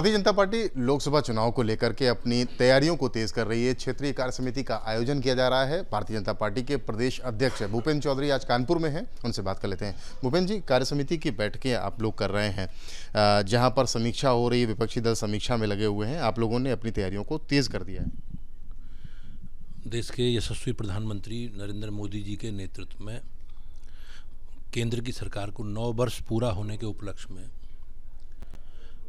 Bharatiya Janata party Lok Sabha चुनाव को लेकर के अपनी तैयारियों को तेज कर रही है। क्षेत्रीय कार्य समिति का आयोजन किया जा रहा है। भारतीय जनता पार्टी के प्रदेश अध्यक्ष भूपेंद्र चौधरी आज कानपुर में हैं, उनसे बात कर लेते हैं। भूपेंद्र जी, कार्य समिति की बैठकें आप लोग कर रहे हैं, जहां पर समीक्षा हो रही है, विपक्षी दल समीक्षा में लगे हुए हैं, आप लोगों ने अपनी तैयारियों को तेज कर दिया है। देश के यशस्वी प्रधानमंत्री नरेंद्र मोदी जी के नेतृत्व में केंद्र की सरकार को 9 वर्ष पूरा होने के उपलक्ष्य में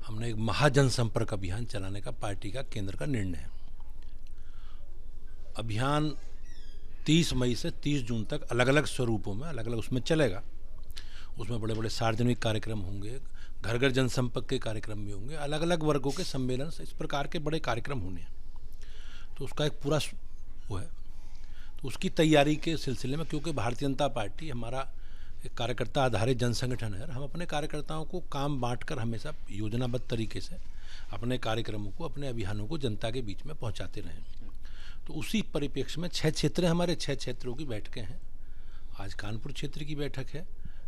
हमने एक महाजनसंपर्क अभियान चलाने का पार्टी का केंद्र का निर्णय है। अभियान 30 मई से 30 जून तक अलग अलग स्वरूपों में अलग अलग उसमें चलेगा। उसमें बड़े बड़े सार्वजनिक कार्यक्रम होंगे, घर घर जनसंपर्क के कार्यक्रम भी होंगे, अलग अलग वर्गों के सम्मेलन, इस प्रकार के बड़े कार्यक्रम होने हैं। तो उसका एक पूरा वो है। तो उसकी तैयारी के सिलसिले में, क्योंकि भारतीय जनता पार्टी हमारा एक कार्यकर्ता आधारित जन संगठन है, हम अपने कार्यकर्ताओं को काम बांटकर हमेशा योजनाबद्ध तरीके से अपने कार्यक्रमों को, अपने अभियानों को जनता के बीच में पहुंचाते रहें। तो उसी परिप्रेक्ष्य में 6 क्षेत्र हैं, हमारे 6 क्षेत्रों की बैठकें हैं। आज कानपुर क्षेत्र की बैठक है।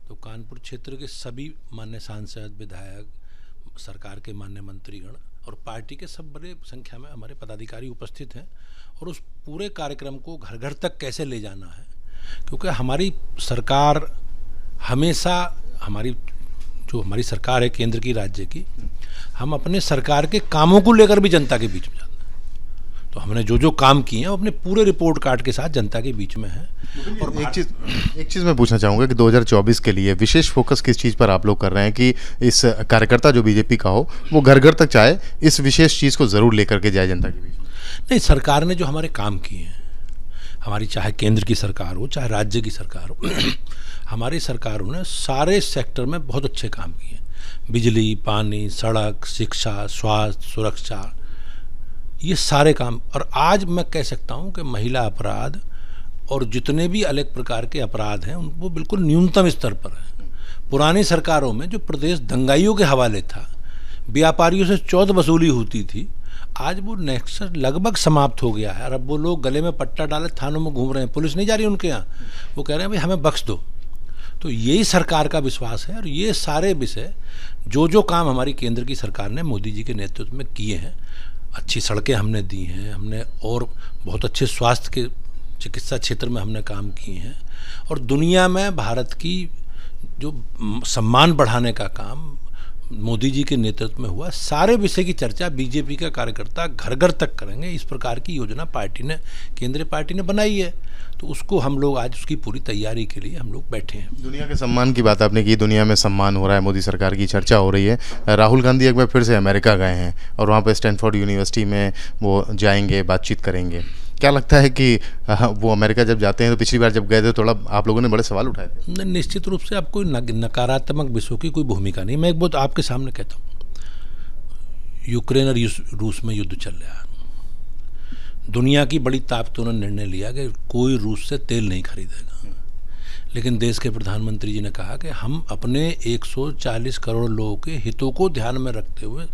तो कानपुर क्षेत्र के सभी मान्य सांसद, विधायक, सरकार के मान्य मंत्रीगण और पार्टी के सब बड़े संख्या में हमारे पदाधिकारी उपस्थित हैं। और उस पूरे कार्यक्रम को घर घर तक कैसे ले जाना है, क्योंकि हमारी सरकार हमेशा, हमारी सरकार है केंद्र की, राज्य की, हम अपने सरकार के कामों को लेकर भी जनता के बीच में जाते हैं। तो हमने जो जो काम किए हैं वो अपने पूरे रिपोर्ट कार्ड के साथ जनता के बीच में है। और एक चीज़ मैं पूछना चाहूँगा कि 2024 के लिए विशेष फोकस किस चीज़ पर आप लोग कर रहे हैं कि इस कार्यकर्ता जो बीजेपी का हो वो घर घर तक चाहे, इस विशेष चीज़ को ज़रूर लेकर के जाए जनता के बीच में? नहीं, सरकार ने जो हमारे काम किए हैं, हमारी चाहे केंद्र की सरकार हो चाहे राज्य की सरकार हो, हमारी सरकारों ने सारे सेक्टर में बहुत अच्छे काम किए। बिजली, पानी, सड़क, शिक्षा, स्वास्थ्य, सुरक्षा, ये सारे काम। और आज मैं कह सकता हूँ कि महिला अपराध और जितने भी अलग प्रकार के अपराध हैं वो बिल्कुल न्यूनतम स्तर पर है। पुरानी सरकारों में जो प्रदेश दंगाइयों के हवाले था, व्यापारियों से चौथ वसूली होती थी, आज वो नेक्सट लगभग समाप्त हो गया है। और अब वो लोग गले में पट्टा डाले थानों में घूम रहे हैं, पुलिस नहीं जा रही उनके यहाँ, वो कह रहे हैं भाई हमें बख्श दो। तो यही सरकार का विश्वास है। और ये सारे विषय जो जो काम हमारी केंद्र की सरकार ने मोदी जी के नेतृत्व में किए हैं, अच्छी सड़कें हमने दी हैं, हमने और बहुत अच्छे स्वास्थ्य के चिकित्सा क्षेत्र में हमने काम किए हैं, और दुनिया में भारत की जो सम्मान बढ़ाने का काम मोदी जी के नेतृत्व में हुआ, सारे विषय की चर्चा बीजेपी का कार्यकर्ता घर घर तक करेंगे। इस प्रकार की योजना पार्टी ने, केंद्रीय पार्टी ने बनाई है। तो उसको हम लोग आज उसकी पूरी तैयारी के लिए हम लोग बैठे हैं। दुनिया के सम्मान की बात आपने की, दुनिया में सम्मान हो रहा है, मोदी सरकार की चर्चा हो रही है। राहुल गांधी एक बार फिर से अमेरिका गए हैं और वहाँ पर स्टैनफोर्ड यूनिवर्सिटी में वो जाएंगे, बातचीत करेंगे। क्या लगता है कि वो अमेरिका जब जाते हैं, तो पिछली बार जब गए थे थोड़ा आप लोगों ने बड़े सवाल उठाए थे? निश्चित रूप से अब कोई नकारात्मक विषयों की कोई भूमिका नहीं। मैं एक बात आपके सामने कहता हूँ, यूक्रेन और रूस में युद्ध चल रहा है। दुनिया की बड़ी ताकतों ने निर्णय लिया कि कोई रूस से तेल नहीं खरीदेगा, लेकिन देश के प्रधानमंत्री जी ने कहा कि हम अपने 140 करोड़ लोगों के हितों को ध्यान में रखते हुए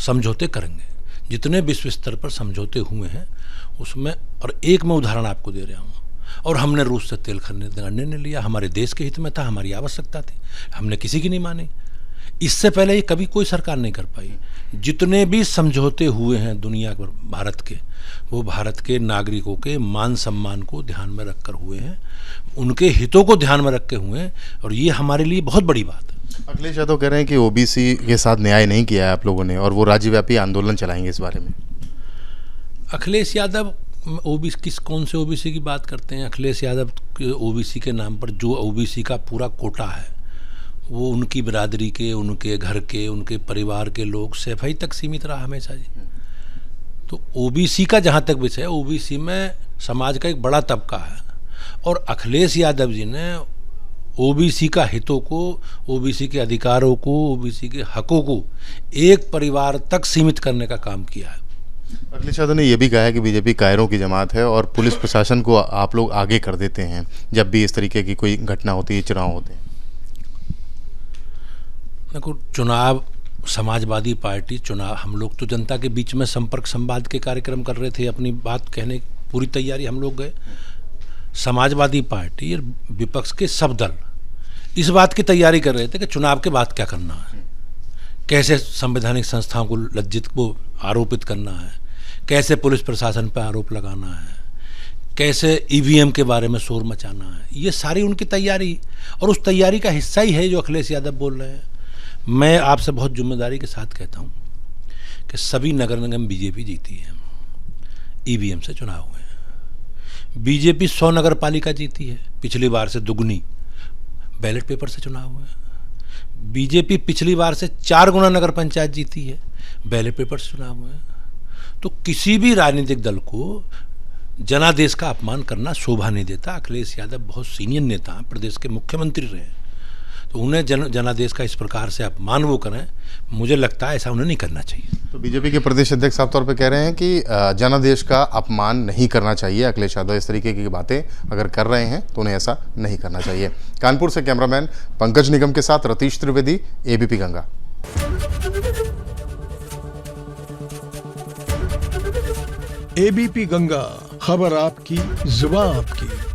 समझौते करेंगे। जितने विश्व स्तर पर समझौते हुए हैं उसमें, और एक मैं उदाहरण आपको दे रहा हूँ, और हमने रूस से तेल खरीदने का निर्णय लिया, हमारे देश के हित में था, हमारी आवश्यकता थी, हमने किसी की नहीं मानी। इससे पहले ये कभी कोई सरकार नहीं कर पाई। जितने भी समझौते हुए हैं दुनिया पर भारत के, वो भारत के नागरिकों के मान सम्मान को ध्यान में रखकर हुए हैं, उनके हितों को ध्यान में रख के हुए हैं, और ये हमारे लिए बहुत बड़ी बात है। अखिलेश यादव कह रहे हैं कि ओबीसी के साथ न्याय नहीं किया है आप लोगों ने, और वो राज्यव्यापी आंदोलन चलाएंगे इस बारे में। अखिलेश यादव ओबीसी, कौन से ओबीसी की बात करते हैं? अखिलेश यादव के ओबीसी के नाम पर जो ओबीसी का पूरा कोटा है वो उनकी बिरादरी के, उनके घर के, उनके परिवार के लोग सफाई तक सीमित रहा हमेशा जी। तो ओबीसी का जहाँ तक विषय है, ओबीसी में समाज का एक बड़ा तबका है, और अखिलेश यादव जी ने ओबीसी का हितों को, ओबीसी के अधिकारों को, ओबीसी के हकों को एक परिवार तक सीमित करने का काम किया है। अखिलेश यादव ने यह भी कहा है कि बीजेपी कायरों की जमात है और पुलिस प्रशासन को आप लोग आगे कर देते हैं जब भी इस तरीके की कोई घटना होती है, चुनाव होते हैं। देखो, चुनाव, समाजवादी पार्टी चुनाव, हम लोग तो जनता के बीच में संपर्क संवाद के कार्यक्रम कर रहे थे, अपनी बात कहने पूरी तैयारी हम लोग गए। समाजवादी पार्टी और विपक्ष के सब दल इस बात की तैयारी कर रहे थे कि चुनाव के बाद क्या करना है, कैसे संवैधानिक संस्थाओं को लज्जित को आरोपित करना है, कैसे पुलिस प्रशासन पर आरोप लगाना है, कैसे ईवीएम के बारे में शोर मचाना है, ये सारी उनकी तैयारी, और उस तैयारी का हिस्सा ही है जो अखिलेश यादव बोल रहे हैं। मैं आपसे बहुत जिम्मेदारी के साथ कहता हूँ कि सभी नगर निगम बीजेपी जीती है, ईवीएम से चुनाव हुए हैं। बीजेपी 100 नगर पालिका जीती है, पिछली बार से दुगनी, बैलेट पेपर से चुनाव हुए हैं। बीजेपी पिछली बार से 4 गुना नगर पंचायत जीती है, बैलेट पेपर से चुनाव हुए हैं। तो किसी भी राजनीतिक दल को जनादेश का अपमान करना शोभा नहीं देता। अखिलेश यादव बहुत सीनियर नेता हैं, प्रदेश के मुख्यमंत्री रहे, तो उन्हें जनादेश का इस प्रकार से अपमान वो करें, मुझे लगता है ऐसा उन्हें नहीं करना चाहिए। तो बीजेपी के प्रदेश अध्यक्ष साफ तौर पे कह रहे हैं कि जनादेश का अपमान नहीं करना चाहिए। अखिलेश यादव इस तरीके की बातें अगर कर रहे हैं तो उन्हें ऐसा नहीं करना चाहिए। कानपुर से कैमरामैन पंकज निगम के साथ रतीश त्रिवेदी, एबीपी गंगा। एबीपी गंगा, खबर आपकी, जुबान आपकी।